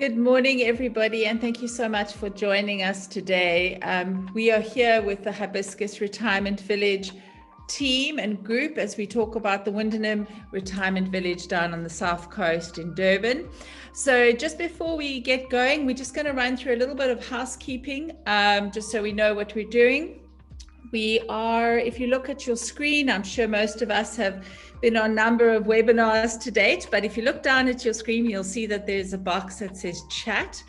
Good morning, everybody, and thank you so much for joining us today. We are here with the Hibiscus Retirement Village team and group as we talk about the Widenham Retirement Village down on the south coast in Durban. So just before we get going, we're just going to run through a little bit of housekeeping, just so we know what we're doing. We are, if you look at your screen, I'm sure most of us have been on a number of webinars to date, but if you look down at your screen, you'll see that there's a box that says chat.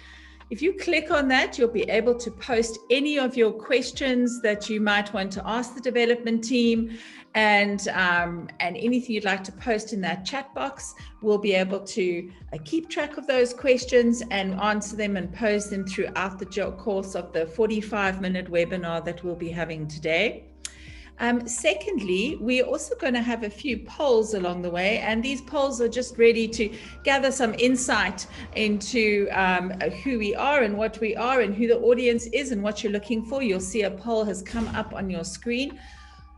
If you click on that, you'll be able to post any of your questions that you might want to ask the development team, and anything you'd like to post in that chat box. We'll be able to keep track of those questions and answer them and pose them throughout the course of the 45-minute webinar that we'll be having today. Secondly, we're also going to have a few polls along the way, and these polls are just ready to gather some insight into who we are and what we are and who the audience is and what you're looking for. You'll see a poll has come up on your screen.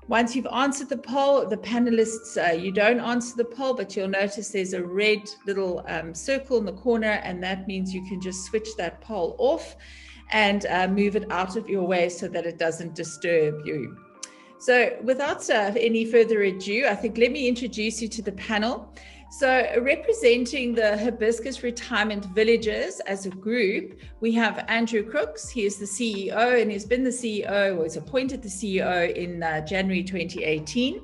Once you've answered the poll, the panelists, you don't answer the poll, but you'll notice there's a red little circle in the corner, and that means you can just switch that poll off and move it out of your way so that it doesn't disturb you. So without any further ado, I think let me introduce you to the panel. So representing the Hibiscus Retirement Villages as a group, we have Andrew Crooks. He is the CEO, and he's been the CEO, was appointed the CEO in January 2018.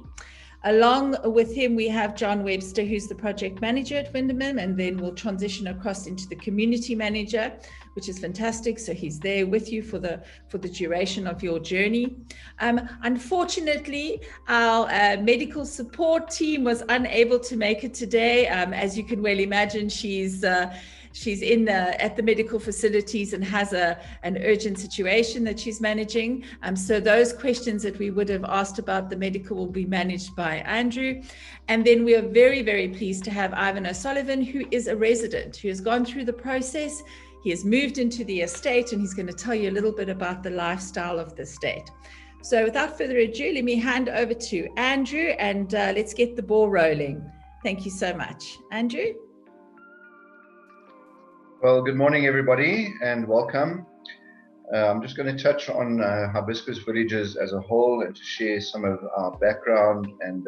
Along with him, we have John Webster, who's the project manager at Widenham, and then we'll transition across into the community manager, which is fantastic. So he's there with you for the duration of your journey. Unfortunately, our medical support team was unable to make it today. As you can well imagine, she's at the medical facilities and has an urgent situation that she's managing. So those questions that we would have asked about the medical will be managed by Andrew. And then we are very, very pleased to have Ivan O'Sullivan, who is a resident, who has gone through the process. He has moved into the estate, and he's going to tell you a little bit about the lifestyle of the estate. So without further ado, let me hand over to Andrew, and let's get the ball rolling. Thank you so much. Andrew? Well, good morning, everybody, and welcome. I'm just going to touch on Hibiscus Villages as a whole and to share some of our background and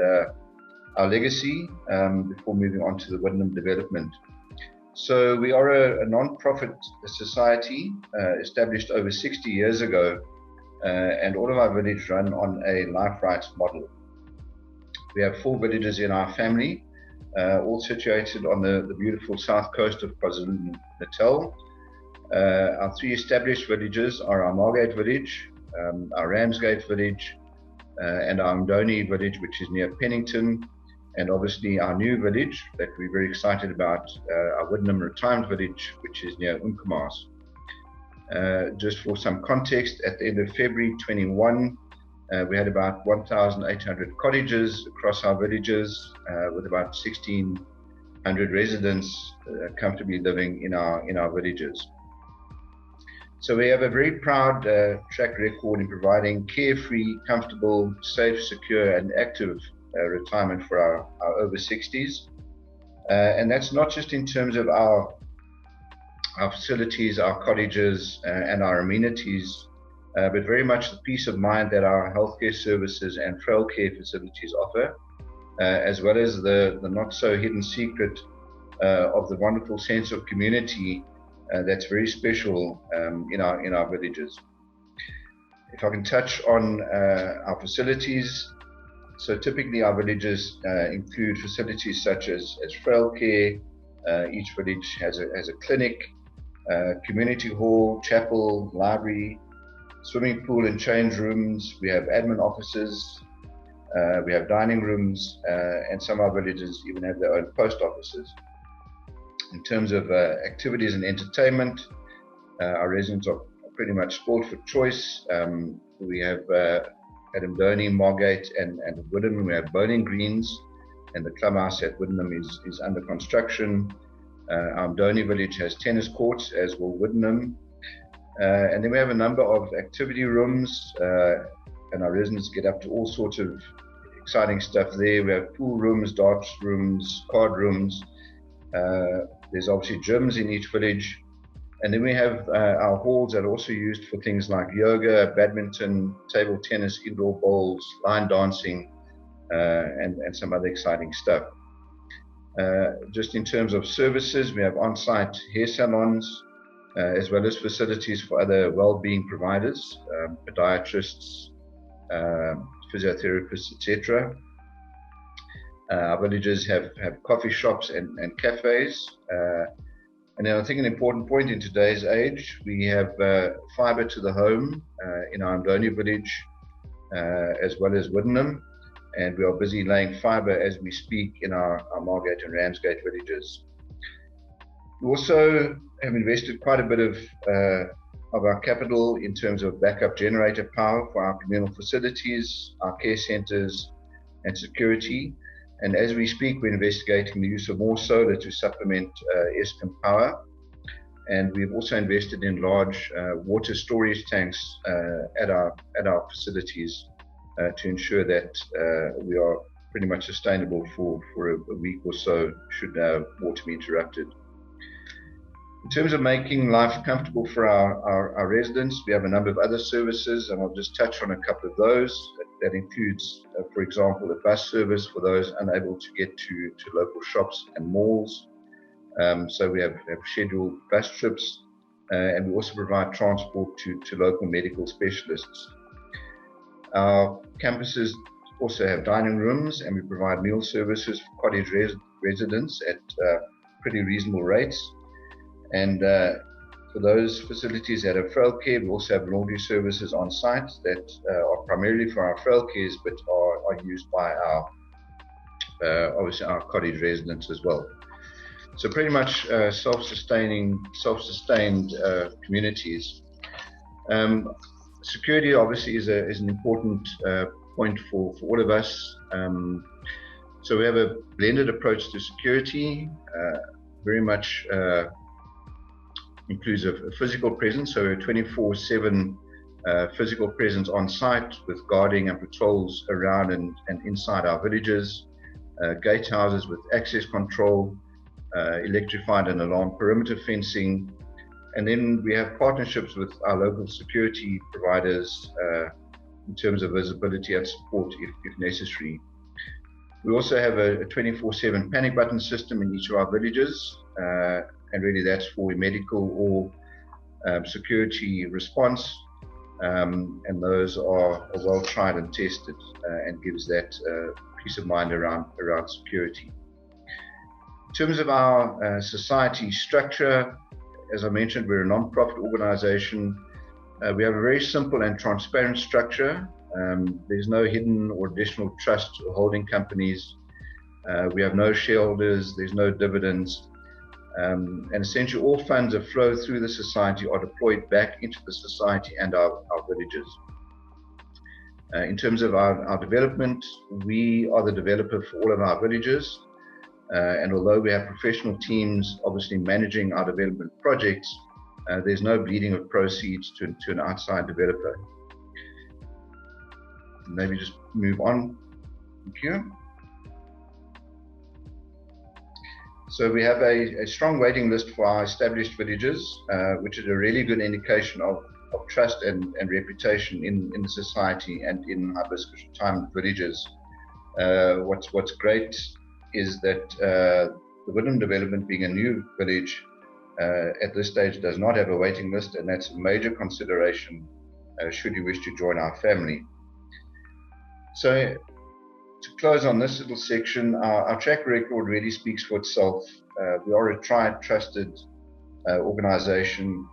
our legacy before moving on to the Widenham development. So we are a non-profit society established over 60 years ago, and all of our villages run on a life rights model. We have 4 villages in our family, all situated on the beautiful south coast of Kwazulu-Natal. Our 3 established villages are our Margate village, our Ramsgate village, and our Mdoni village, which is near Pennington, and obviously our new village that we're very excited about, our Widenham Retirement Village, which is near Umkomaas. Just for some context, at the end of February 21, we had about 1,800 cottages across our villages, with about 1,600 residents comfortably living in our villages. So we have a very proud track record in providing carefree, comfortable, safe, secure, and active retirement for our over 60s. And that's not just in terms of our facilities, our cottages, and our amenities, but very much the peace of mind that our healthcare services and frail care facilities offer, as well as the not so hidden secret of the wonderful sense of community that's very special in our villages. If I can touch on our facilities, so typically our villages include facilities such as frail care. Each village has a clinic, community hall, chapel, library, swimming pool and change rooms. We have admin offices, we have dining rooms, and some of our villages even have their own post offices. In terms of activities and entertainment, our residents are pretty much sport for choice. We have at Mdoni, Margate, and Widenham, we have bowling greens, and the clubhouse at Widenham is under construction. Our Mdoni village has tennis courts, as will Widenham. And then we have a number of activity rooms, and our residents get up to all sorts of exciting stuff there. We have pool rooms, darts rooms, card rooms. There's obviously gyms in each village, And then we have our halls that are also used for things like yoga, badminton, table tennis, indoor bowls, line dancing, and some other exciting stuff. Just in terms of services, we have on-site hair salons, as well as facilities for other well-being providers, podiatrists, physiotherapists, etc. Our villages have coffee shops and cafes. And then I think an important point in today's age, we have fibre to the home in our Ndoni village, as well as Widenham, and we are busy laying fibre as we speak in our Margate and Ramsgate villages. We also have invested quite a bit of our capital in terms of backup generator power for our communal facilities, our care centres and security. And as we speak, we're investigating the use of more solar to supplement Eskom power. And we've also invested in large water storage tanks at our facilities to ensure that we are pretty much sustainable for a week or so should water be interrupted. In terms of making life comfortable for our residents, we have a number of other services, and I'll just touch on a couple of those. That includes, for example, a bus service for those unable to get to local shops and malls. So we have scheduled bus trips, and we also provide transport to local medical specialists. Our campuses also have dining rooms, and we provide meal services for cottage residents at pretty reasonable rates. And for those facilities that have frail care, we also have laundry services on site that are primarily for our frail cares, but are used by our obviously our cottage residents as well. So pretty much self-sustained communities. Security obviously is an important point for all of us. So we have a blended approach to security, very much includes a physical presence, so a 24/7 physical presence on site with guarding and patrols around and inside our villages, gatehouses with access control, electrified and alarm perimeter fencing, and then we have partnerships with our local security providers in terms of visibility and support if necessary. We also have a 24/7 panic button system in each of our villages, and really that's for medical or security response, and those are well tried and tested and gives that peace of mind around security. In terms of our society structure, as I mentioned, we're a non-profit organization. We have a very simple and transparent structure. There's no hidden or additional trust or holding companies. We have no shareholders, there's no dividends. And essentially all funds that flow through the society are deployed back into the society and our villages. In terms of our development, we are the developer for all of our villages. And although we have professional teams obviously managing our development projects, there's no bleeding of proceeds to an outside developer. Maybe just move on. Thank you. So we have a strong waiting list for our established villages, which is a really good indication of trust and reputation in the society and in Hibiscus Retirement Villages. What's great is that the Widenham development, being a new village, at this stage does not have a waiting list, and that's a major consideration should you wish to join our family. So to close on this little section, our track record really speaks for itself. We are a tried, trusted organization.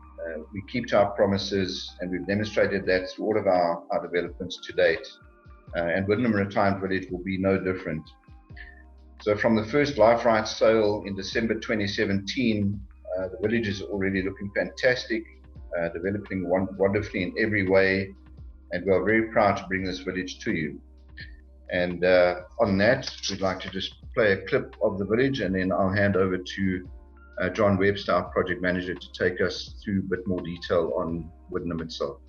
We keep to our promises, and we've demonstrated that through all of our developments to date. And Widenham Retirement Village will be no different. So from the first life rights sale in December 2017, the village is already looking fantastic, developing wonderfully in every way, and we are very proud to bring this village to you. And on that, we'd like to just play a clip of the village, and then I'll hand over to John Webster, our project manager, to take us through a bit more detail on Widenham itself.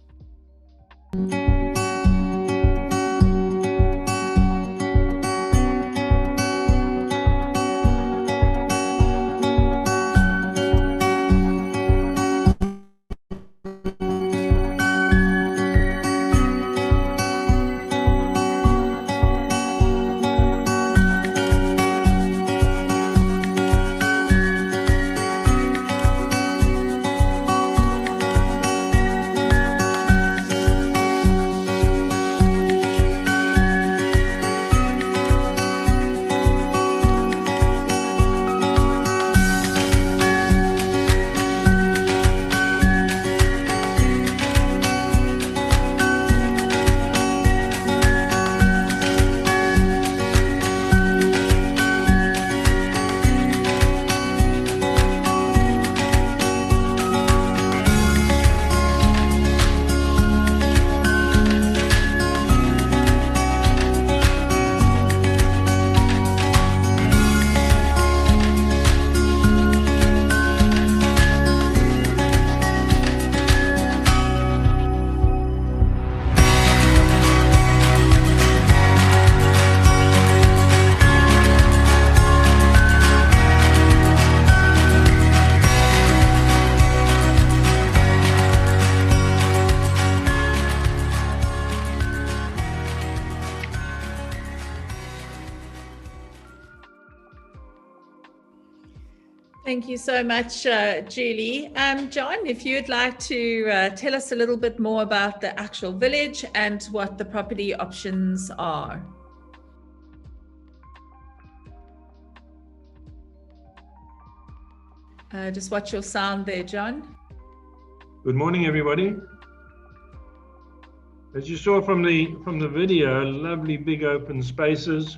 Thank you so much, Julie. John, if you'd like to tell us a little bit more about the actual village and what the property options are. Just watch your sound there, John. Good morning, everybody. As you saw from the video, lovely big open spaces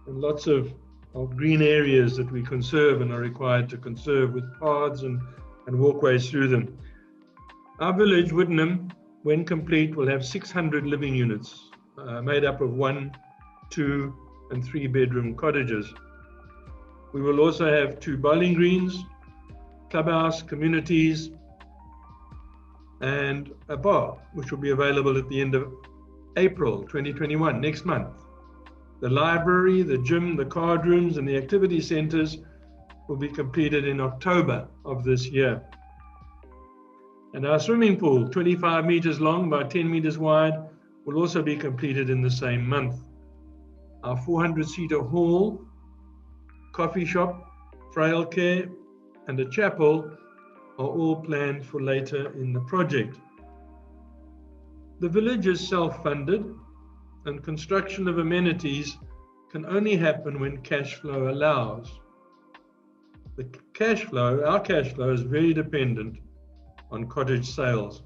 and lots of green areas that we conserve and are required to conserve, with paths and walkways through them. Our village, Widenham, when complete, will have 600 living units made up of 1, 2 and 3 bedroom cottages. We will also have 2 bowling greens, clubhouse, communities, and a bar, which will be available at the end of April 2021, next month. The library, the gym, the card rooms, and the activity centres will be completed in October of this year. And our swimming pool, 25 metres long by 10 metres wide, will also be completed in the same month. Our 400-seater hall, coffee shop, frail care, and a chapel are all planned for later in the project. The village is self-funded, and construction of amenities can only happen when cash flow allows. Our cash flow is very dependent on cottage sales.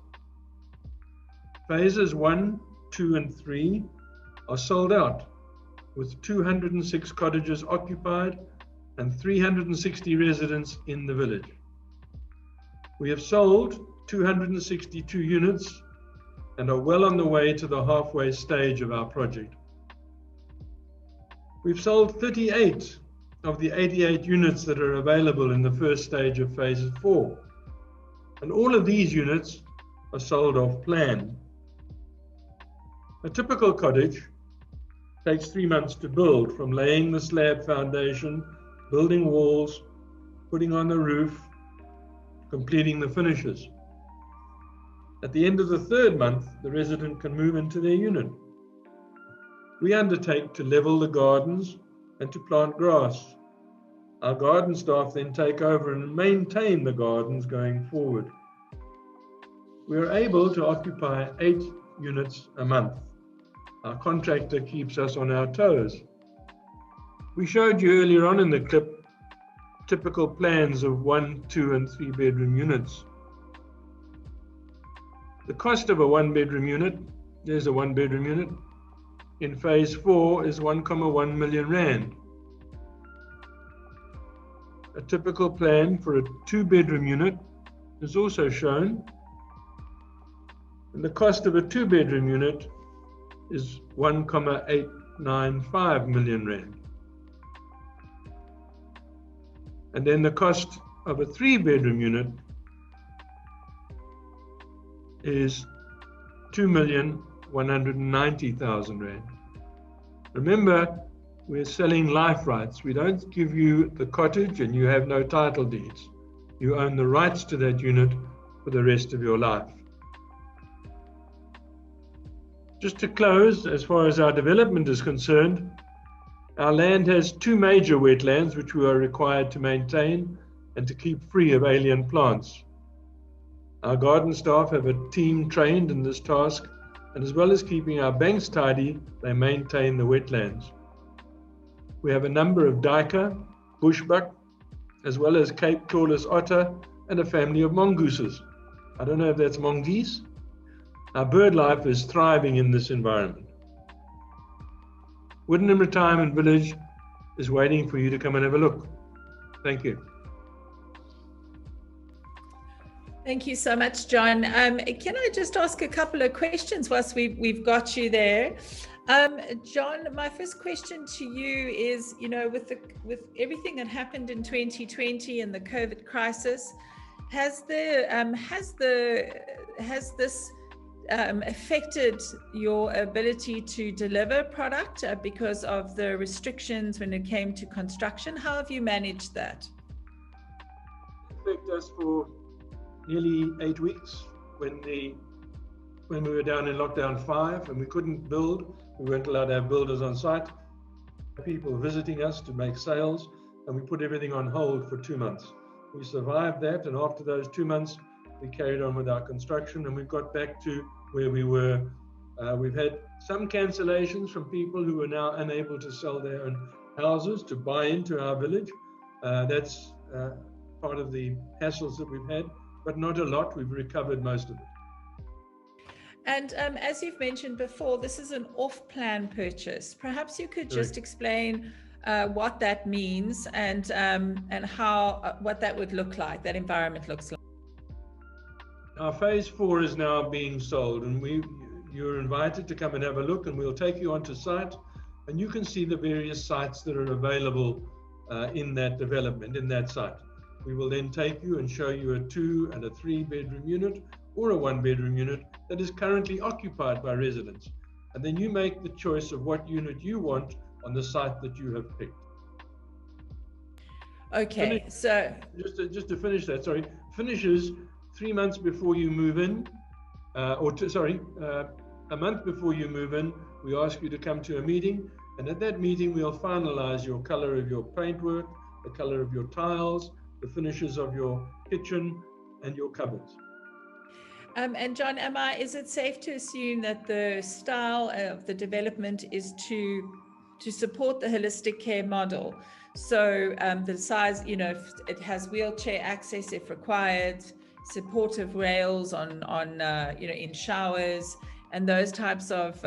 Phases 1, 2 and 3 are sold out, with 206 cottages occupied and 360 residents in the village. We have sold 262 units and are well on the way to the halfway stage of our project. We've sold 38 of the 88 units that are available in the first stage of phase 4. And all of these units are sold off plan. A typical cottage takes 3 months to build, from laying the slab foundation, building walls, putting on the roof, completing the finishes. At the end of the 3rd month, the resident can move into their unit. We undertake to level the gardens and to plant grass. Our garden staff then take over and maintain the gardens going forward. We are able to occupy 8 units a month. Our contractor keeps us on our toes. We showed you earlier on in the clip typical plans of 1, 2 and 3 bedroom units. The cost of a 1 bedroom unit, there's a 1 bedroom unit, in phase 4 is 1.1 million rand. A typical plan for a 2 bedroom unit is also shown, and the cost of a 2 bedroom unit is 1.895 million rand. And then the cost of a 3 bedroom unit is 2,190,000 rand. Remember, we're selling life rights. We don't give you the cottage and you have no title deeds. You own the rights to that unit for the rest of your life. Just to close, as far as our development is concerned, our land has 2 major wetlands which we are required to maintain and to keep free of alien plants. Our garden staff have a team trained in this task, and as well as keeping our banks tidy, they maintain the wetlands. We have a number of duiker, bushbuck, as well as Cape Tallus otter, and a family of mongooses. I don't know if that's mongoose. Our bird life is thriving in this environment. Widenham Retirement Village is waiting for you to come and have a look. Thank you. Thank you so much, John. Can I just ask a couple of questions whilst we've got you there? John, my first question to you is, with everything that happened in 2020 and the COVID crisis, has this affected your ability to deliver product because of the restrictions when it came to construction? How have you managed that? It affected us for nearly 8 weeks when we were down in lockdown 5 and we couldn't build. We weren't allowed to have builders on site. People visiting us to make sales, and we put everything on hold for 2 months. We survived that, and after those 2 months, we carried on with our construction, and we got back to where we were. We've had some cancellations from people who are now unable to sell their own houses to buy into our village. That's part of the hassles that we've had, but not a lot. We've recovered most of it. And as you've mentioned before, this is an off-plan purchase. Perhaps you could just explain what that means and how what that would look like, that environment looks like. Our phase 4 is now being sold, and you're invited to come and have a look, and we'll take you onto site, and you can see the various sites that are available in that development, in that site. We will then take you and show you a 2 and a 3 bedroom unit or a 1 bedroom unit that is currently occupied by residents. And then you make the choice of what unit you want on the site that you have picked. Okay, so just to finish that, finishes 3 months before you move in, a month before you move in. We ask you to come to a meeting, and at that meeting we'll finalize your color of your paintwork, the color of your tiles, the finishes of your kitchen and your cupboards. And John, is it safe to assume that the style of the development is to support the holistic care model? So the size, it has wheelchair access if required, supportive rails on in showers, and those types of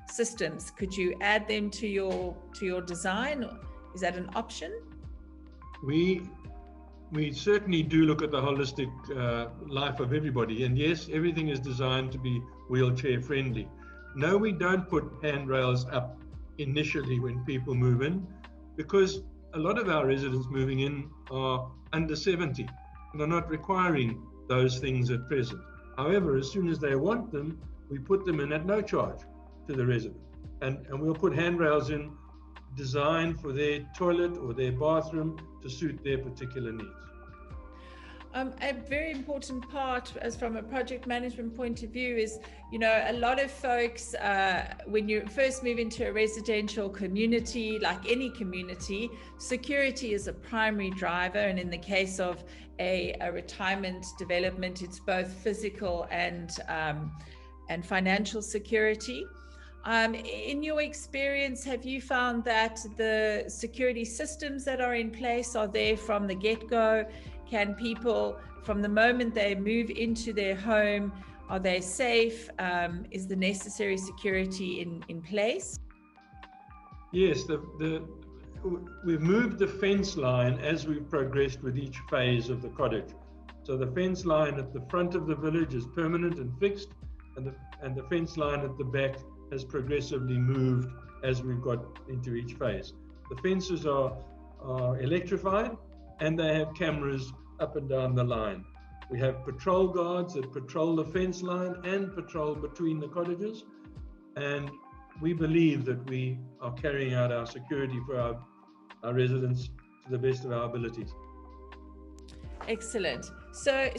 systems. Could you add them to your design? Is that an option? We certainly do look at the holistic life of everybody, and yes, everything is designed to be wheelchair friendly. No, we don't put handrails up initially when people move in, because a lot of our residents moving in are under 70 and are not requiring those things at present. However, as soon as they want them, we put them in at no charge to the resident, and we'll put handrails in designed for their toilet or their bathroom to suit their particular needs. A very important part, as from a project management point of view, is, a lot of folks, when you first move into a residential community, like any community, security is a primary driver. And in the case of a retirement development, it's both physical and financial security. In your experience, have you found that the security systems that are in place are there from the get-go? Can people, from the moment they move into their home, are they safe? Is the necessary security in place? Yes, we've moved the fence line as we've progressed with each phase of the cottage. So the fence line at the front of the village is permanent and fixed, and the fence line at the back has progressively moved as we've got into each phase. The fences are electrified, and they have cameras up and down the line. We have patrol guards that patrol the fence line and patrol between the cottages, and we believe that we are carrying out our security for our residents to the best of our abilities. Excellent. So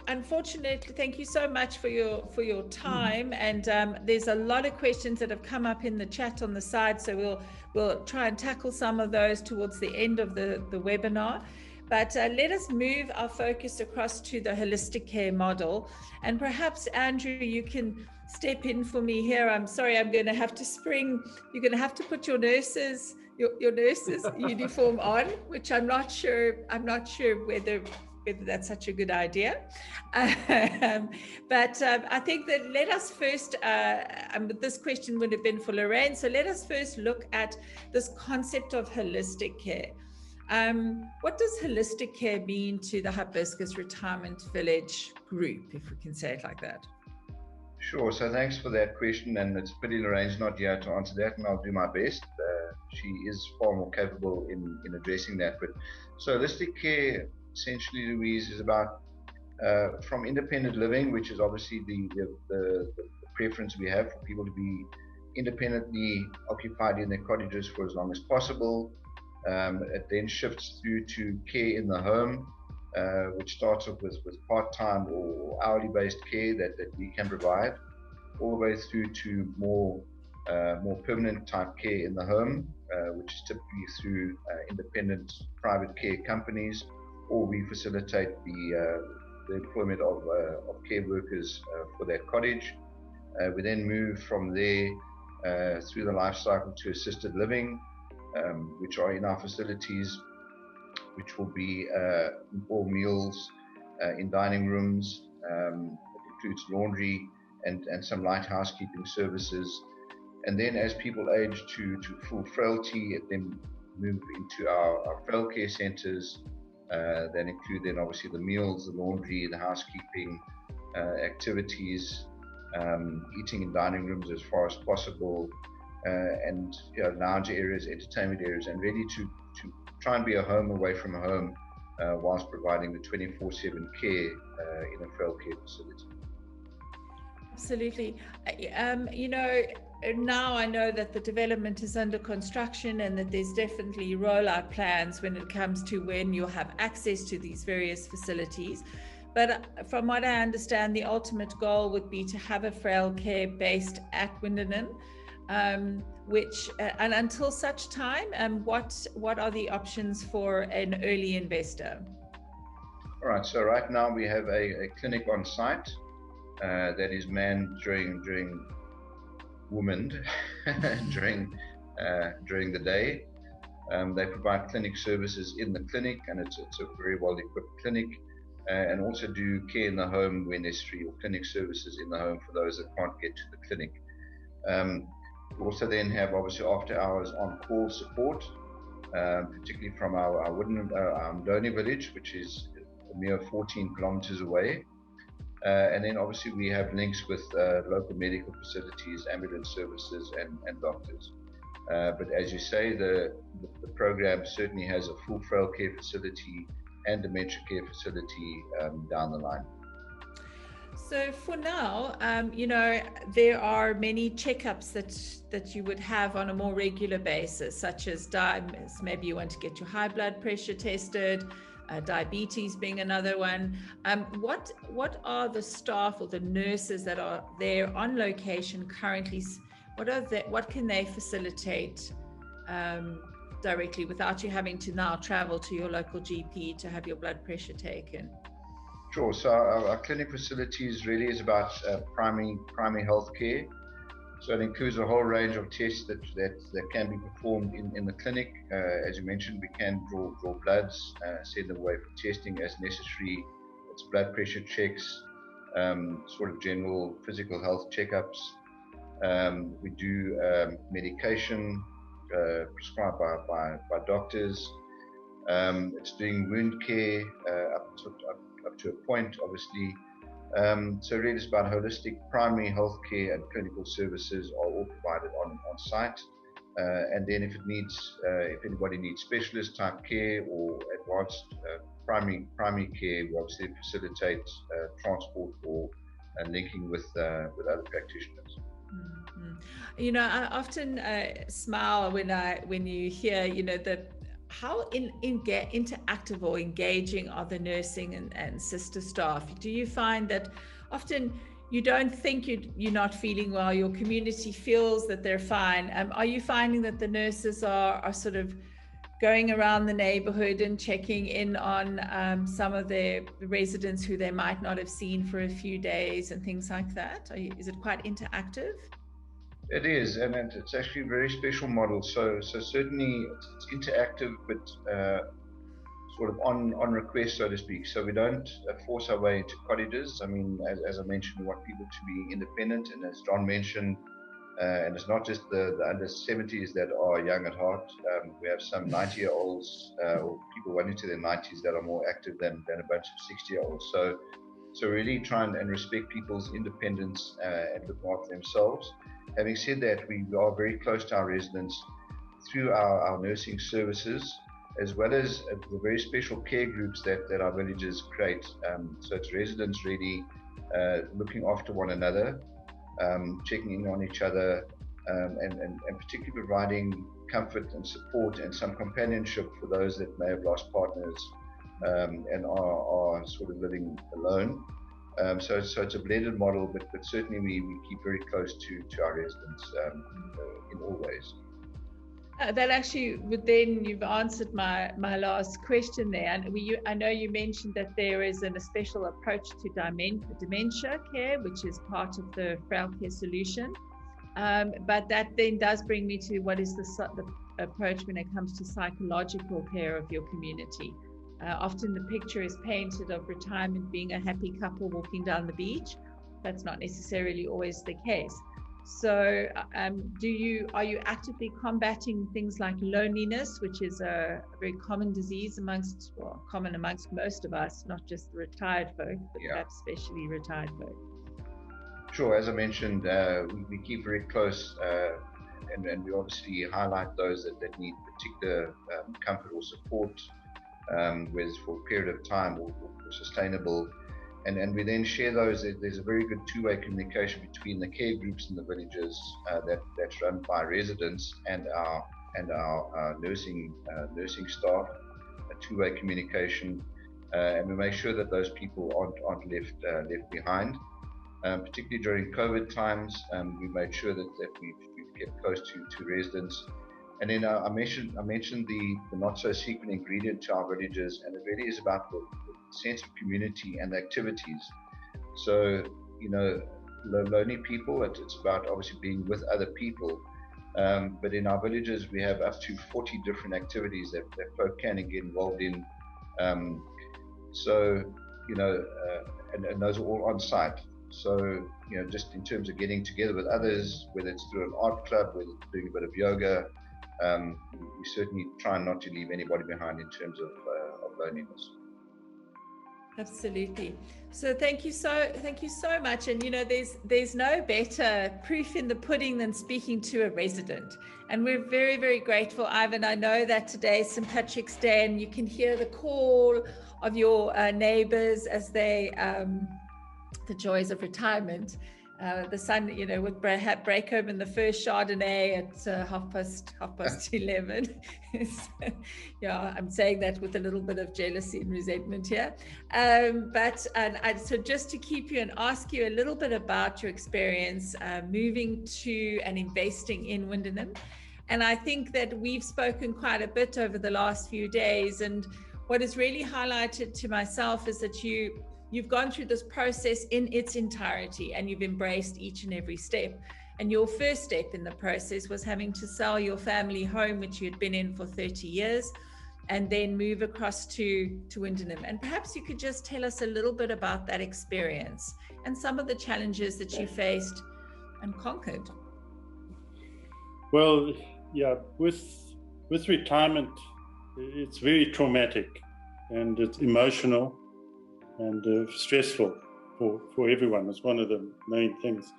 unfortunately, thank you so much for your time. And there's a lot of questions that have come up in the chat on the side. So we'll try and tackle some of those towards the end of the webinar. But let us move our focus across to the holistic care model. And perhaps, Andrew, you can step in for me here. I'm sorry, I'm going to have to spring. You're going to have to put your nurse's uniform on, which I'm not sure whether that's such a good idea. But I think that let us first, this question would have been for Lorraine. So let us first look at this concept of holistic care. What does holistic care mean to the Hibiscus Retirement Village group, if we can say it like that? Sure. So thanks for that question, and it's pity Lorraine's not here to answer that, and I'll do my best. She is far more capable in addressing that. But so holistic care, essentially, Louise, is about from independent living, which is obviously the preference we have for people to be independently occupied in their cottages for as long as possible. It then shifts through to care in the home, which starts off with part-time or hourly-based care that we can provide, all the way through to more permanent type care in the home, which is typically through independent private care companies, or we facilitate the employment of care workers for that cottage. We then move from there through the life cycle to assisted living, which are in our facilities, which will be all meals in dining rooms. It includes laundry and some light housekeeping services. And then as people age to full frailty, it then move into our frail care centres that include then obviously the meals, the laundry, the housekeeping activities, eating in dining rooms as far as possible, and lounge areas, entertainment areas, and really to try and be a home away from home whilst providing the 24/7 care in a frail care facility. Absolutely. Now I know that the development is under construction and that there's definitely rollout plans when it comes to when you'll have access to these various facilities. But from what I understand, the ultimate goal would be to have a frail care based at Widenham, which, and until such time, what are the options for an early investor? All right, so right now we have a clinic on site that is manned during the day. They provide clinic services in the clinic, and it's a very well equipped clinic, and also do care in the home when necessary, or clinic services in the home for those that can't get to the clinic. We also then have obviously after hours on call support, particularly from our Widenham Village, which is a mere 14 kilometers away. And then obviously we have links with local medical facilities, ambulance services, and doctors. But as you say, the program certainly has a full frail care facility and dementia care facility down the line. So for now, there are many checkups that you would have on a more regular basis, such as maybe you want to get your high blood pressure tested, diabetes being another one. What are the staff or the nurses that are there on location currently? What can they facilitate directly without you having to now travel to your local GP to have your blood pressure taken? Sure. So our clinic facilities really is about primary health care. So it includes a whole range of tests that can be performed in the clinic. As you mentioned, we can draw bloods, send them away for testing as necessary. It's blood pressure checks, sort of general physical health checkups. We do medication prescribed by doctors. It's doing wound care up to a point, obviously. So really it's about holistic primary health care, and clinical services are all provided on site. And then if anybody needs specialist type care or advanced primary care, we obviously facilitate transport or linking with other practitioners. Mm-hmm. I often smile when you hear, how interactive or engaging are the nursing and sister staff? Do you find that often you don't think you're not feeling well, your community feels that they're fine? Are you finding that the nurses are sort of going around the neighborhood and checking in on some of their residents who they might not have seen for a few days and things like that? Is it quite interactive? It is, and it's actually a very special model. So certainly it's interactive, but sort of on request, so to speak. So we don't force our way into cottages. I mean, as I mentioned, we want people to be independent, and as John mentioned, and it's not just the under 70s that are young at heart. We have some 90-year-olds or people well into their 90s that are more active than a bunch of 60-year-olds. So really try and respect people's independence and look after themselves. Having said that, we are very close to our residents through our nursing services, as well as the very special care groups that our villages create. So it's residents really looking after one another, checking in on each other, and particularly providing comfort and support and some companionship for those that may have lost partners and are sort of living alone. So it's a blended model, but certainly we keep very close to our residents in all ways. That actually would then, you've answered my last question there. And I know you mentioned that there is a special approach to dementia care, which is part of the frail care solution. But that then does bring me to what is the approach when it comes to psychological care of your community. Often the picture is painted of retirement being a happy couple walking down the beach. That's not necessarily always the case. So are you actively combating things like loneliness, which is a very common disease common amongst most of us, not just the retired folk, but perhaps especially retired folk? Sure. As I mentioned, we keep very close, and we obviously highlight those that need particular comfort or support, whether it's for a period of time or sustainable. And we then share those. There's a very good two-way communication between the care groups in the villages that's run by residents and our nursing staff. A two-way communication, and we make sure that those people aren't left behind. Particularly during COVID times, we made sure that we've kept close to residents. And then I mentioned the not so secret ingredient to our villages, and it really is about the sense of community and the activities. So, lonely people, it's about obviously being with other people. But in our villages, we have up to 40 different activities that folk can get involved in. And those are all on site. So, just in terms of getting together with others, whether it's through an art club, whether it's doing a bit of yoga, we certainly try not to leave anybody behind in terms of loneliness. Absolutely. So thank you so much. And there's no better proof in the pudding than speaking to a resident. And we're very, very grateful, Ivan. I know that today is St. Patrick's Day, and you can hear the call of your neighbors as they the joys of retirement. The sun, would break open the first Chardonnay at half past 11. I'm saying that with a little bit of jealousy and resentment here. So just to keep you and ask you a little bit about your experience moving to and investing in Widenham. And I think that we've spoken quite a bit over the last few days. And what is really highlighted to myself is that you've gone through this process in its entirety, and you've embraced each and every step. And your first step in the process was having to sell your family home, which you had been in for 30 years, and then move across to Widenham. And perhaps you could just tell us a little bit about that experience and some of the challenges that you faced and conquered. Well, yeah, with retirement, it's very traumatic and it's emotional and stressful for everyone. It's one of the main things.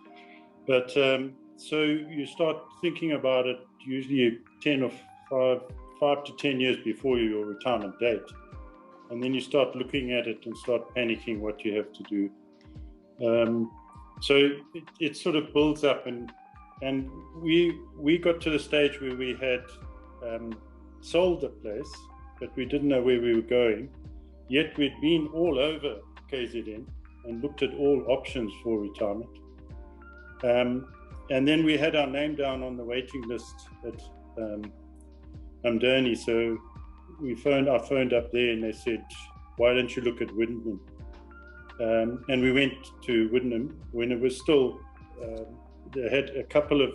But so you start thinking about it usually 5 to 10 years before your retirement date. And then you start looking at it and start panicking what you have to do. So it sort of builds up, and we got to the stage where we had sold the place, but we didn't know where we were going. Yet we'd been all over KZN and looked at all options for retirement. And then we had our name down on the waiting list at Umdoni. So I phoned up there and they said, why don't you look at Widenham? And we went to Widenham when it was still, they had a couple of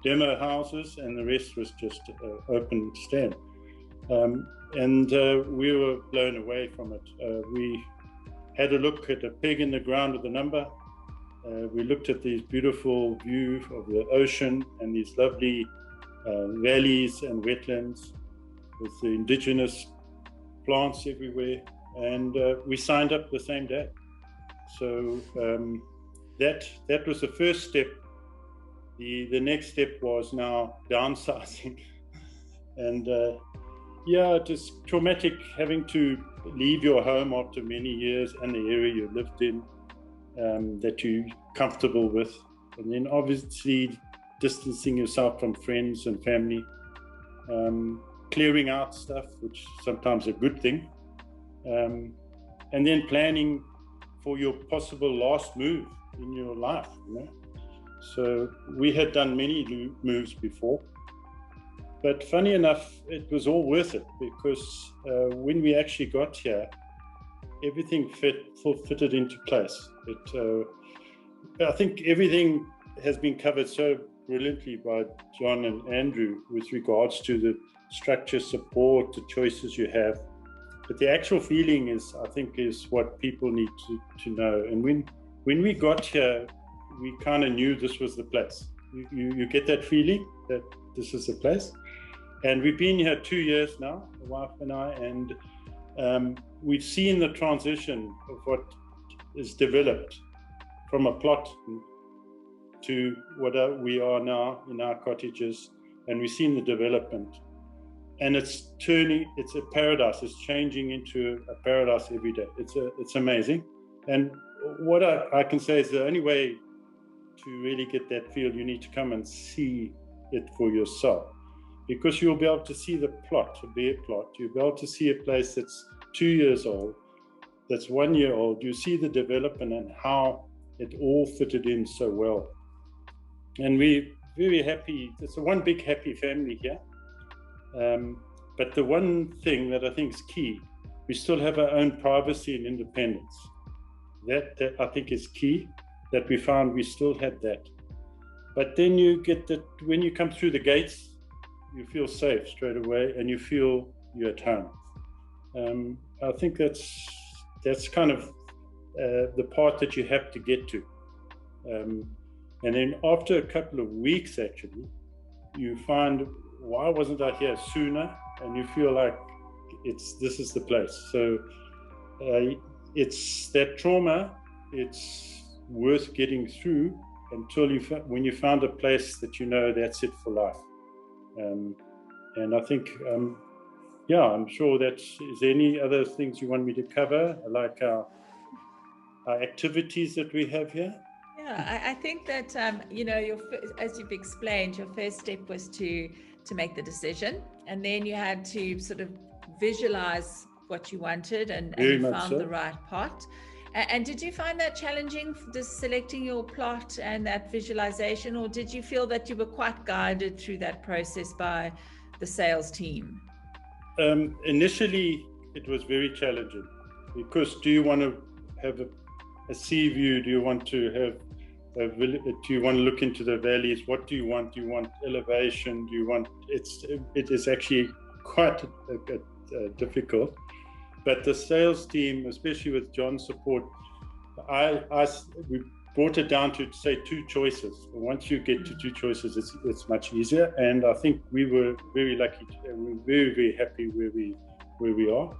demo houses and the rest was just open stand. And we were blown away from it. We had a look at a peg in the ground with a number. We looked at these beautiful views of the ocean and these lovely valleys and wetlands with the indigenous plants everywhere. And we signed up the same day. So that was the first step. The next step was now downsizing. And it is traumatic having to leave your home after many years and the area you lived in that you're comfortable with. And then obviously distancing yourself from friends and family, clearing out stuff, which is sometimes a good thing. And then planning for your possible last move in your life. So we had done many moves before. But funny enough, it was all worth it, because when we actually got here, everything fitted into place. I think everything has been covered so brilliantly by John and Andrew with regards to the structure, support, the choices you have. But the actual feeling is, I think, is what people need to know. And when we got here, we kind of knew this was the place. You get that feeling that this is the place. And we've been here 2 years now, the wife and I, and we've seen the transition of what is developed from a plot to what we are now in our cottages, and we've seen the development. And it's a paradise. It's changing into a paradise every day. It's amazing. And what I can say is the only way to really get that feel, you need to come and see it for yourself, because you'll be able to see the plot, a bare plot. You'll be able to see a place that's 2 years old, that's 1 year old. You see the development and how it all fitted in so well. And we're very happy. It's a one big happy family here. But the one thing that I think is key, we still have our own privacy and independence. That I think is key, that we found we still had that. But then you get that when you come through the gates, you feel safe straight away, and you feel you're at home. I think that's kind of the part that you have to get to. And then after a couple of weeks, actually, you find, why wasn't I here sooner? And you feel like this is the place. So it's that trauma, it's worth getting through until when you found a place that you know that's it for life. And I think, I'm sure that, is there any other things you want me to cover, like our activities that we have here? Yeah, I think that, as you've explained, your first step was to make the decision, and then you had to sort of visualize what you wanted, and you found the right pot. And did you find that challenging, just selecting your plot and that visualization, or did you feel that you were quite guided through that process by the sales team? Initially, it was very challenging, because do you want to have a sea view? Do you want to have do you want to look into the valleys? What do you want? Do you want elevation? Do you want? It is actually quite difficult. But the sales team, especially with John's support, we brought it down to say 2 choices. Once you get to 2 choices, it's much easier. And I think we were very lucky. We're very, very happy where we are.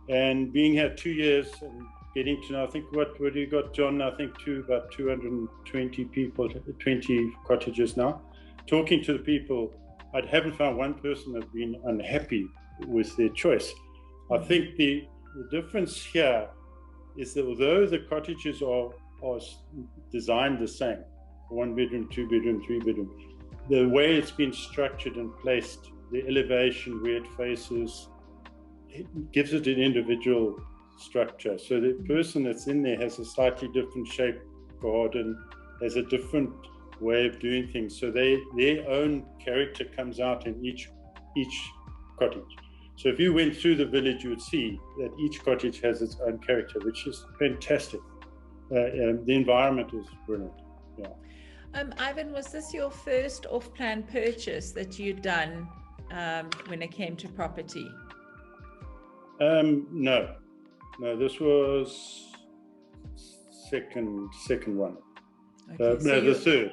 And being here 2 years and getting to know, I think what do you got, John? I think about 220 people, 20 cottages now. Talking to the people, I haven't found one person that's been unhappy with their choice. I think the difference here is that although the cottages are designed the same, 1 bedroom, 2 bedroom, 3 bedroom, the way it's been structured and placed, the elevation, where it faces, it gives it an individual structure. So the person that's in there has a slightly different shaped garden, has a different way of doing things. So their own character comes out in each cottage. So if you went through the village, you would see that each cottage has its own character, which is fantastic. The environment is brilliant. Yeah. Ivan, was this your first off-plan purchase that you'd done when it came to property? No, this was second one. Okay, the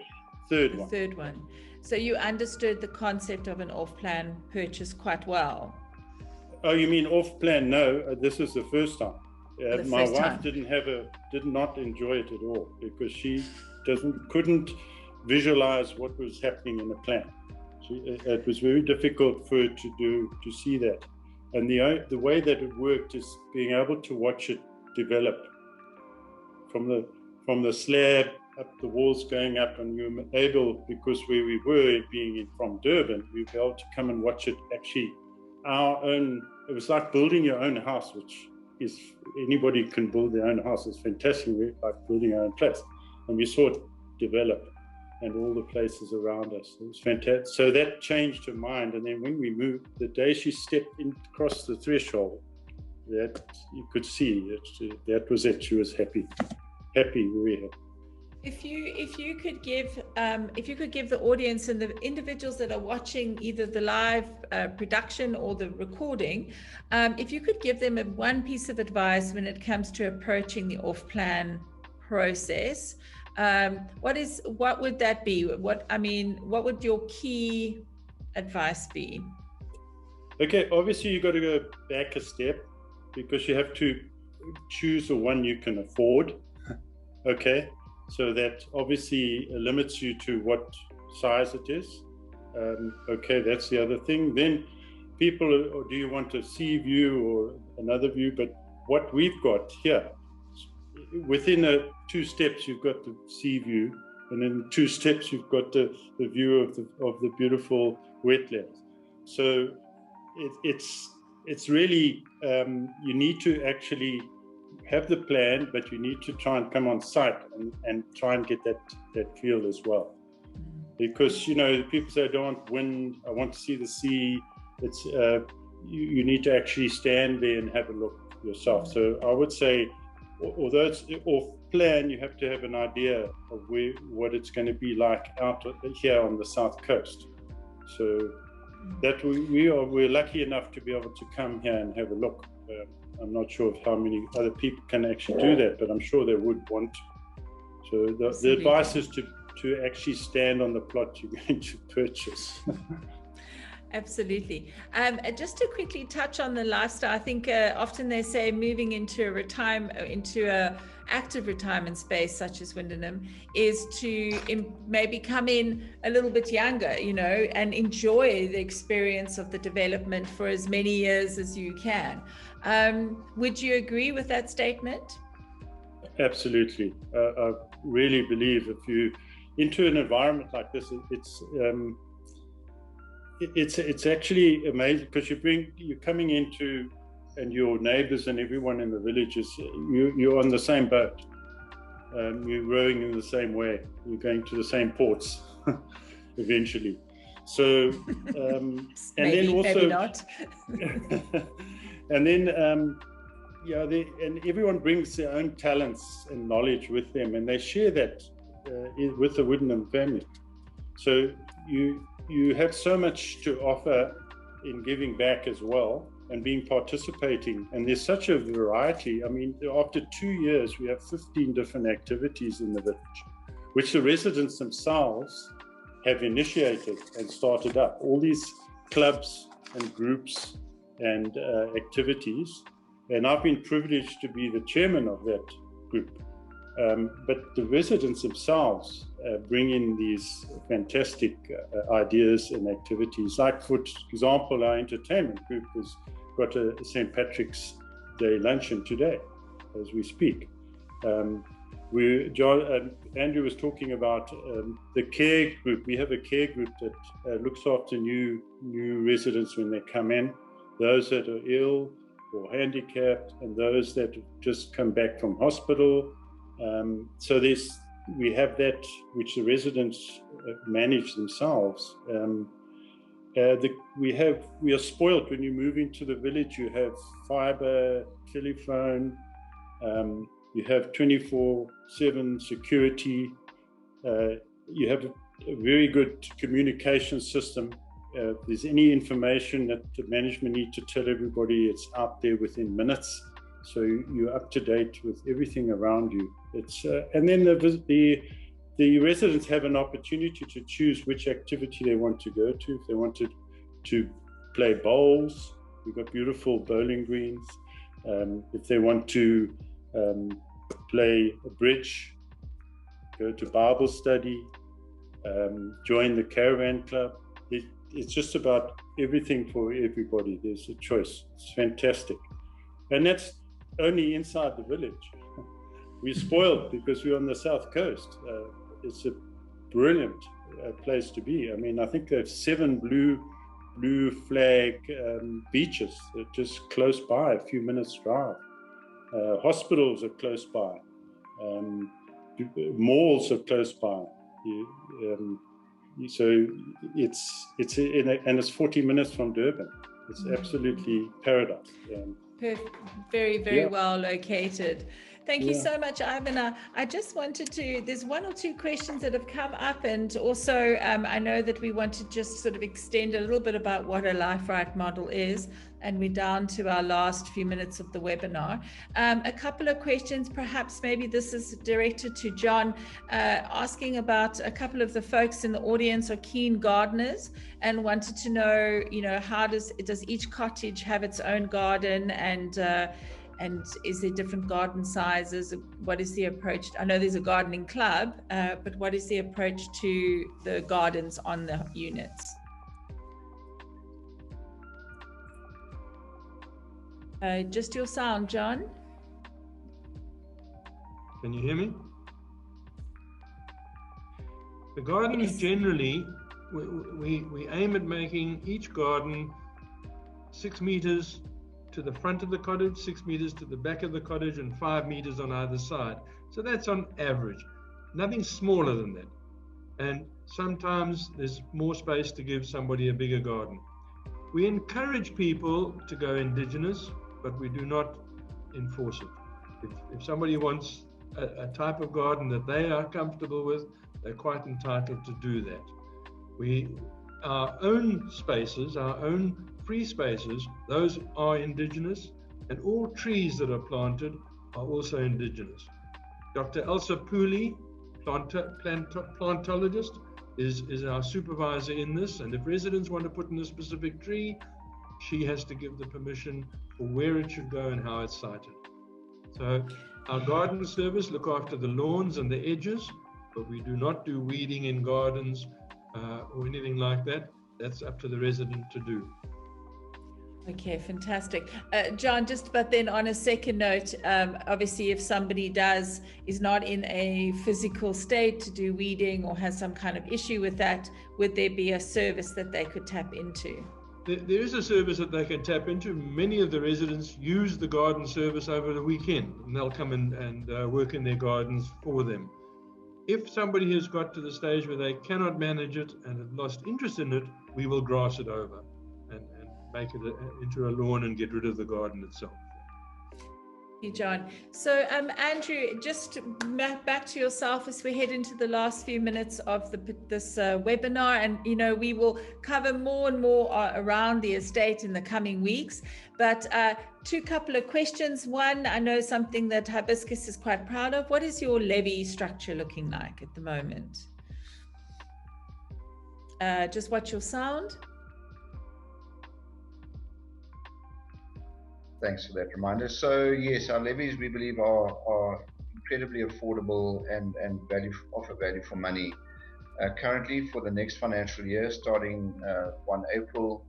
third one. Third one. So you understood the concept of an off-plan purchase quite well. Oh, you mean off-plan? No, this is the first time. My wife did not enjoy it at all, because she couldn't visualize what was happening in the plan. It was very difficult for her to see that. And the way that it worked is being able to watch it develop from the slab up, the walls going up, and we were able, because where we were being from Durban, we were able to come and watch it actually. It was like building your own house, which is, anybody can build their own house. It's fantastic, like building our own place. And we saw it develop. and all the places around us. It was fantastic. So that changed her mind. And then when we moved, the day she stepped across the threshold, that you could see that was it. She was happy, very happy. If you could give the audience and the individuals that are watching either the live production or the recording, if you could give them one piece of advice when it comes to approaching the off-plan process, what would that be? What would your key advice be? Okay, obviously you've got to go back a step, because you have to choose the one you can afford. Okay, so that obviously limits you to what size it is. Okay, that's the other thing. Then people, or do you want a sea view or another view? But what we've got here, within 2 steps, you've got the sea view, and in 2 steps, you've got the view of the beautiful wetlands. So it's really, you need to actually have the plan, but you need to try and come on site and try and get that feel as well. Because, people say, I don't want wind, I want to see the sea. It's you need to actually stand there and have a look yourself. So I would say, although it's off plan, you have to have an idea of what it's going to be like out here on the south coast. So that we're lucky enough to be able to come here and have a look. I'm not sure of how many other people can actually do that, but I'm sure they would want to. So the advice is to actually stand on the plot you're going to purchase. Absolutely. Just to quickly touch on the lifestyle, I think often they say moving into a active retirement space such as Widenham is to maybe come in a little bit younger, and enjoy the experience of the development for as many years as you can. Would you agree with that statement? Absolutely. I really believe if you into an environment like this, it's actually amazing, because you're coming into, and your neighbors and everyone in the villages, you're on the same boat. You're rowing in the same way. You're going to the same ports eventually. So, and then also, maybe not. And then, and everyone brings their own talents and knowledge with them, and they share that with the Widenham family. So you have so much to offer in giving back as well, and being participating. And there's such a variety. I mean, after 2 years, we have 15 different activities in the village, which the residents themselves have initiated and started up. All these clubs and groups and activities. And I've been privileged to be the chairman of that group. But the residents themselves bring in these fantastic ideas and activities. Like, for example, our entertainment group has got a St. Patrick's Day luncheon today, as we speak. Andrew was talking about the care group. We have a care group that looks after new residents when they come in, those that are ill or handicapped, and those that have just come back from hospital. So we have that which the residents manage themselves. We are spoiled. When you move into the village, you have fiber, telephone, you have 24/7 security, you have a very good communication system. If there's any information that the management need to tell everybody, it's out there within minutes. So you're up to date with everything around you. And then the residents have an opportunity to choose which activity they want to go to. If they wanted to play bowls, we've got beautiful bowling greens. If they want to play a bridge, go to Bible study, join the caravan club. It's just about everything for everybody. There's a choice. It's fantastic. And that's only inside the village. We're spoiled because we're on the south coast. It's a brilliant place to be. I mean, I think there's 7 blue flag beaches that are just close by, a few minutes drive. Hospitals are close by. Malls are close by. So it's 40 minutes from Durban. It's absolutely paradise. Very, very well located. Thank you so much, Ivan. I just wanted to, there's one or two questions that have come up, and also I know that we want to just sort of extend a little bit about what a Life Right model is, and we're down to our last few minutes of the webinar. A couple of questions, perhaps maybe this is directed to John, asking about a couple of the folks in the audience are keen gardeners and wanted to know, how does each cottage have its own garden, and is there different garden sizes? What is the approach? I know there's a gardening club, but what is the approach to the gardens on the units? Just your sound, John. Can you hear me? The gardens generally, we aim at making each garden 6 meters to the front of the cottage, 6 meters to the back of the cottage, and 5 meters on either side. So that's on average. Nothing smaller than that. And sometimes there's more space to give somebody a bigger garden. We encourage people to go indigenous, but we do not enforce it. If somebody wants a type of garden that they are comfortable with, they're quite entitled to do that. Our own spaces, our own free spaces, those are indigenous, and all trees that are planted are also indigenous. Dr. Elsa Pooley, plantologist, is our supervisor in this, and if residents want to put in a specific tree, she has to give the permission for where it should go and how it's sited. So our garden service look after the lawns and the edges, but we do not do weeding in gardens or anything like that. That's up to the resident to do. Okay, fantastic. John, but then on a second note, obviously if somebody is not in a physical state to do weeding or has some kind of issue with that, would there be a service that they could tap into? There is a service that they can tap into. Many of the residents use the garden service over the weekend, and they'll come and work in their gardens for them. If somebody has got to the stage where they cannot manage it and have lost interest in it, we will grass it over and make it into a lawn and get rid of the garden itself. Thank you, John. So Andrew, just back to yourself as we head into the last few minutes of this webinar, and we will cover more and more around the estate in the coming weeks, but couple of questions. One, I know something that Hibiscus is quite proud of. What is your levy structure looking like at the moment? Just watch your sound. Thanks for that reminder. So yes, our levies, we believe, are incredibly affordable and offer value for money. Currently, for the next financial year, starting 1 April,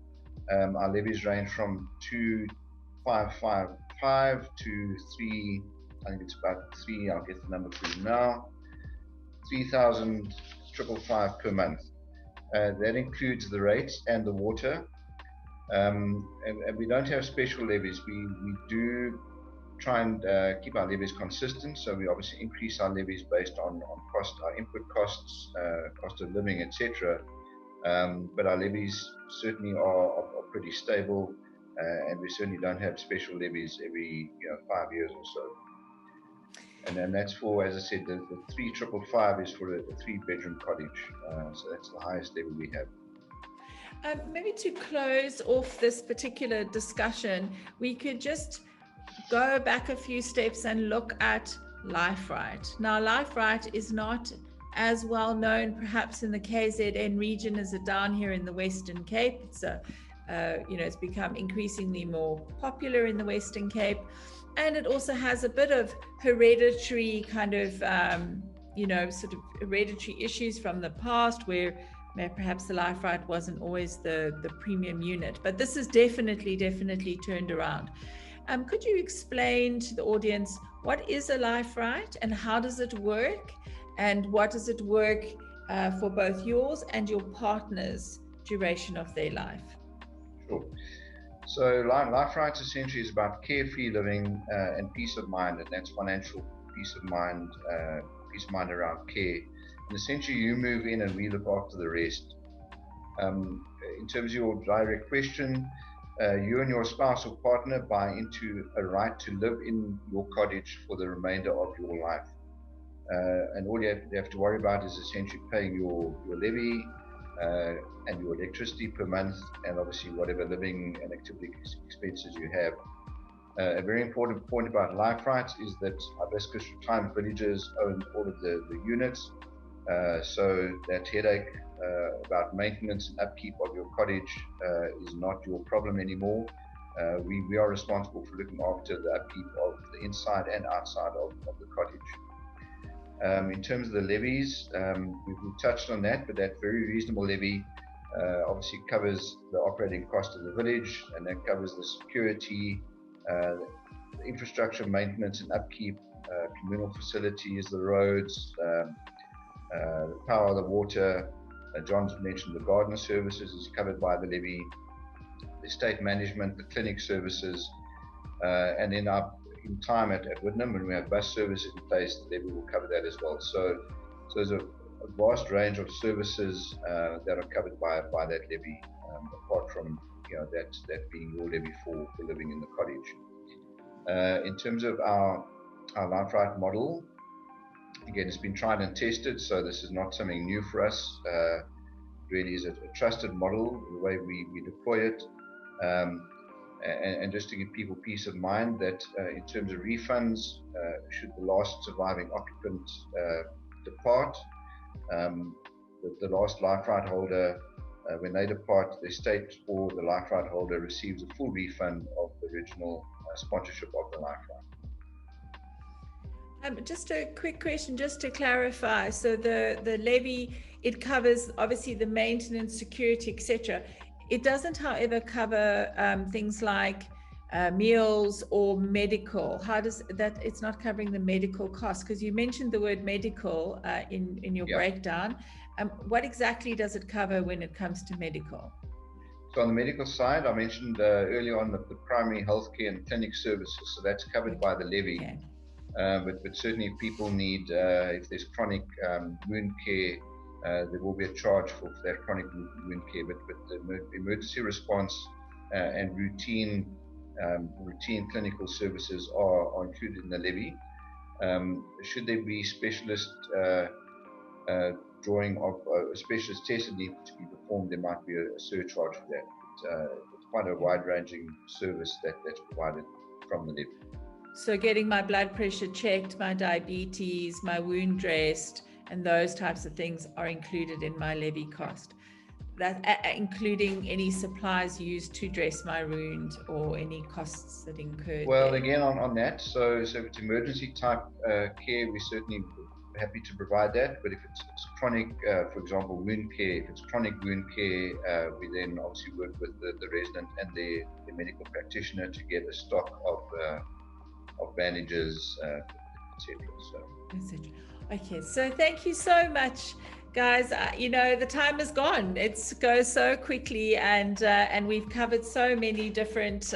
our levies range from 2,555 to 3. I think it's about 3. I'll get the number for you now. 3,555 per month. That includes the rates and the water. And we don't have special levies. We do try and keep our levies consistent, so we obviously increase our levies based on cost, our input costs, cost of living, etc. But our levies certainly are pretty stable, and we certainly don't have special levies every 5 years or so. And then that's for, as I said, the 3,555 is for a 3-bedroom cottage, so that's the highest levy we have. Maybe to close off this particular discussion, we could just go back a few steps and look at Life Right. Now, Life Right is not as well known perhaps in the KZN region as it down here in the Western Cape. It's it's become increasingly more popular in the Western Cape, and it also has a bit of hereditary kind of sort of hereditary issues from the past where perhaps the Life Right wasn't always the premium unit, but this is definitely turned around. Could you explain to the audience what is a Life Right and how does it work, and what does it work for both yours and your partner's duration of their life? Sure. So Life Right essentially is about carefree living and peace of mind, and that's financial peace of mind around care. And essentially, you move in and we look after the rest. In terms of your direct question, you and your spouse or partner buy into a right to live in your cottage for the remainder of your life. And all you have to worry about is essentially paying your levy and your electricity per month, and obviously whatever living and activity expenses you have. A very important point about life rights is that Hibiscus Retirement Villages owns all of the units, so that headache about maintenance and upkeep of your cottage is not your problem anymore. We are responsible for looking after the upkeep of the inside and outside of the cottage. In terms of the levies, we've touched on that, but that very reasonable levy obviously covers the operating cost of the village, and that covers the security, the infrastructure maintenance and upkeep, communal facilities, the roads, the power, the water. John's mentioned the garden services is covered by the levy, the estate management, the clinic services, and then in time at Widenham, when we have bus services in place, the levy will cover that as well. So there's a vast range of services that are covered by that levy, apart from that being your levy for living in the cottage. In terms of our life right model, again, it's been tried and tested, so this is not something new for us. It really is a trusted model, the way we deploy it. And just to give people peace of mind that in terms of refunds, should the last surviving occupant depart, the last life right holder, when they depart, the estate or the life right holder receives a full refund of the original sponsorship of the life right. Just a quick question, just to clarify. So the levy, it covers obviously the maintenance, security, etc. It doesn't, however, cover things like meals or medical. How does that? It's not covering the medical costs, because you mentioned the word medical in your breakdown. What exactly does it cover when it comes to medical? So on the medical side, I mentioned earlier on the primary healthcare and clinic services. So that's covered by the levy. Okay. But certainly if people need, if there's chronic wound care, there will be a charge for that chronic wound care. But the emergency response and routine clinical services are included in the levy. Should there be specialist drawing of a specialist test that needs to be performed, there might be a surcharge for that. It's quite a wide-ranging service that's provided from the levy. So getting my blood pressure checked, my diabetes, my wound dressed, and those types of things are included in my levy cost. That including any supplies used to dress my wound or any costs that incurred. Well, again, on that, so if it's emergency type care, we're certainly happy to provide that. But if it's chronic, for example, wound care, if it's chronic wound care, we then obviously work with the resident and the medical practitioner to get a stock of bandages, etc. Okay, so thank you so much, guys. The time is gone. It goes so quickly, and we've covered so many different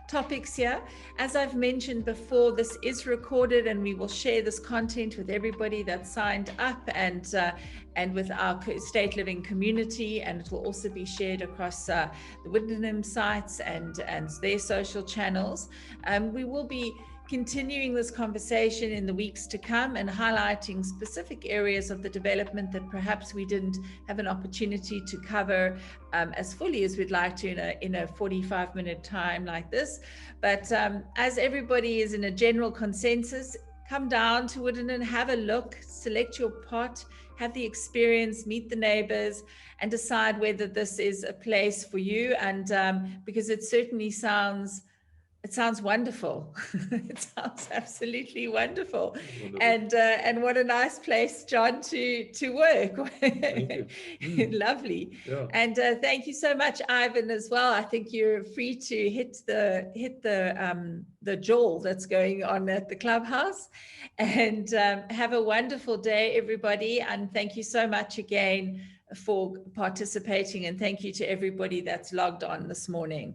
topics here. As I've mentioned before, this is recorded, and we will share this content with everybody that's signed up and with our estate living community, and it will also be shared across the Widenham sites and their social channels. We will be continuing this conversation in the weeks to come and highlighting specific areas of the development that perhaps we didn't have an opportunity to cover as fully as we'd like to in a 45-minute time like this. But as everybody is in a general consensus, come down to Widenham, have a look, select your pot, have the experience, meet the neighbors, and decide whether this is a place for you. And because it certainly sounds wonderful. It sounds absolutely wonderful. And what a nice place, John, to work. Thank you. Lovely. Yeah. And thank you so much, Ivan, as well. I think you're free to hit the jewel that's going on at the clubhouse. And have a wonderful day, everybody. And thank you so much again for participating. And thank you to everybody that's logged on this morning.